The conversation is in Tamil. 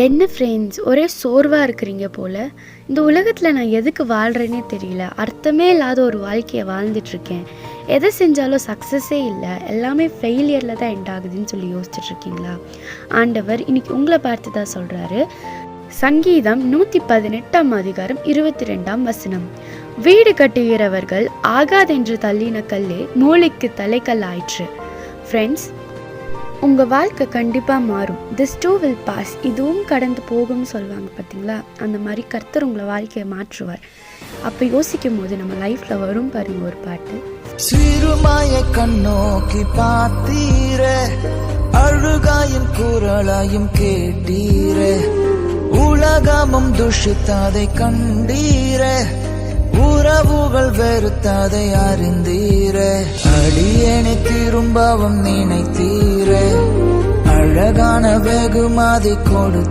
என்ன ஃப்ரெண்ட்ஸ், ஒரே சோர்வாக இருக்கிறீங்க போல். இந்த உலகத்தில் நான் எதுக்கு வாழ்கிறேனே தெரியல. அர்த்தமே இல்லாத ஒரு வாழ்க்கையை வாழ்ந்துட்டுருக்கேன். எதை செஞ்சாலும் சக்ஸஸே இல்லை, எல்லாமே ஃபெயிலியரில் தான் எண்ட் ஆகுதுன்னு சொல்லி யோசிச்சுட்ருக்கீங்களா? ஆண்டவர் இன்னைக்கு உங்களை பார்த்து தான் சொல்கிறாரு. சங்கீதம் 118:22 வீடு கட்டுகிறவர்கள் ஆகாதென்று தள்ளின கல்லே மூளைக்கு தலைக்கல் ஆயிற்று. ஃப்ரெண்ட்ஸ், உங்கள் வாழ்க்கை கண்டிப்பாக மாறும். திஸ் டூ வில் பாஸ், இதுவும் கடந்து போகும்னு சொல்லுவாங்க பார்த்தீங்களா? அந்த மாதிரி கர்த்தர் உங்களை வாழ்க்கையை மாற்றுவார். அப்போ யோசிக்கும் போது நம்ம லைஃப்பில் வரும் பாருங்க ஒரு பாட்டு. சிறுமாய கண்ணோக்கி பார்த்தீர, அழுகாயும் குரலாயும் கேட்டீர, உலகமும் துஷித்தாதை கண்டீர, உறவுகள் வெறுத்தாதை அறிந்தீர, அடியேனை திரும்பவும் நினைத்தீர, அழகான வெகுமதி கொடு